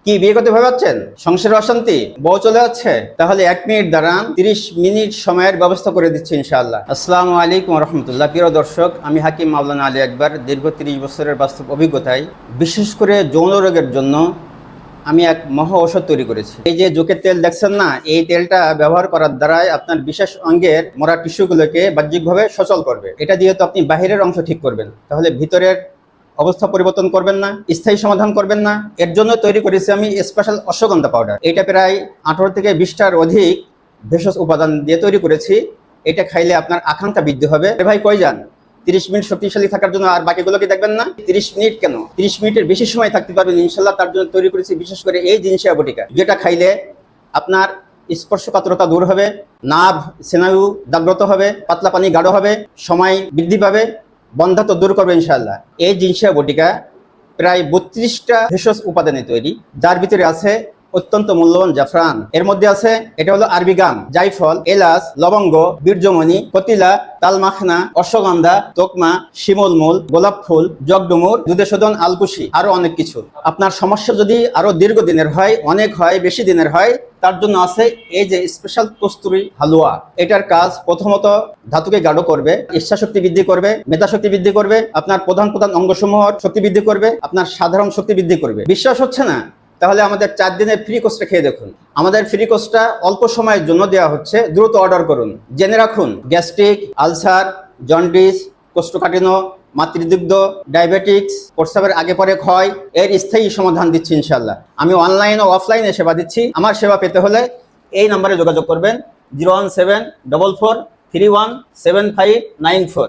কি বিয়ে করতে ভাবছেন? সংসারে অশান্তি, বউ চলে যাচ্ছে? তাহলে 1 মিনিট দাঁড়ান, 30 মিনিট সময়ের ব্যবস্থা করে দিচ্ছি ইনশাআল্লাহ। আসসালামু আলাইকুম রহমতুল্লাহ। প্রিয় দর্শক, আমি হাকিম মাওলানা আলী আকবর। দীর্ঘ 30 বছরের বাস্তব অভিজ্ঞতায় বিশেষ করে যৌন রোগের জন্য আমি এক মহা ঔষধ তৈরি করেছি। এই যে জোকের তেল দেখছেন না, এই তেলটা ব্যবহার করার দ্বারাই আপনার বিশেষ অঙ্গের মরা টিস্যুগুলোকে বাহ্যিকভাবে সচল করবে। এটা দিয়ে তো আপনি বাহিরের অংশ ঠিক করবেন, তাহলে ভিতরের অবস্থা পরিবর্তন করবেন না, স্থায়ী সমাধান করবেন না। এর জন্য তৈরি করেছি আমি স্পেশাল অশ্বগন্ধা পাউডার। এটা প্রায় 18 থেকে 20টার অধিক ভেষজ উপাদান দিয়ে তৈরি করেছি। এটা খাইলে আপনার আকাঙ্ক্ষা বৃদ্ধি হবে। ভাই কই যান? 30 মিনিট শক্তিশালী থাকার জন্য, আর বাকিগুলোকে দেখবেন না? 30 মিনিট কেন, 30 মিনিটের বেশি সময় থাকতে পারবেন ইনশাল্লাহ। তার জন্য তৈরি করেছি বিশেষ করে এই জিনিসের বটিকা, যেটা খাইলে আপনার স্পর্শকাতরতা দূর হবে, নাভ স্নায়ু জাগ্রত হবে, পাতলা পানি গাঢ় হবে, সময় বৃদ্ধি পাবে, বন্ধাত্ব দূর করবে ইনশাআল্লাহ। এই জিনিসের বটিকা প্রায় 32টা ভেষজ উপাদানে তৈরি, যার ভিতরে আছে অত্যন্ত মূল্যবান জাফরান। এর মধ্যে আছে, এটা হলো আরবি গাম, জায়ফল, এলাচ, লবঙ্গ, বীর্যমণি, কতিলা, তালমাখনা, অশ্বগন্ধা, তোকমা, শিমুল মূল, গোলাপ ফুল, জগডুমুর, দুধে শোধন, আলকুশি, আরো অনেক কিছু। আপনার সমস্যা যদি আরো দীর্ঘদিনের হয়, অনেক হয়, বেশি দিনের হয়, তার জন্য আছে এই যে স্পেশাল কস্তুরি হালুয়া। এটার কাজ প্রথমত ধাতুকে গাঢ় করবে, ইচ্ছা শক্তি বৃদ্ধি করবে, মেধা শক্তি বৃদ্ধি করবে, আপনার প্রধান প্রধান অঙ্গসমূহের শক্তি বৃদ্ধি করবে, আপনার সাধারণ শক্তি বৃদ্ধি করবে। বিশ্বাস হচ্ছে না? তাহলে আমাদের 4 দিনের ফ্রি কোর্সটা খেয়ে দেখুন। আমাদের ফ্রি কোর্সটা অল্প সময়ের জন্য দেওয়া হচ্ছে, দ্রুত অর্ডার করুন। জেনে রাখুন, গ্যাস্ট্রিক, আলসার, জন্ডিস, কোষ্ঠকাঠিন্য, মাতৃদুগ্ধ, ডায়াবেটিক্স, প্রস্রাবের আগে পরে ক্ষয়, এর স্থায়ী সমাধান দিচ্ছি ইনশাল্লাহ। আমি অনলাইন ও অফলাইনে সেবা দিচ্ছি। আমার সেবা পেতে হলে এই নম্বরে যোগাযোগ করবেন, 01744317594।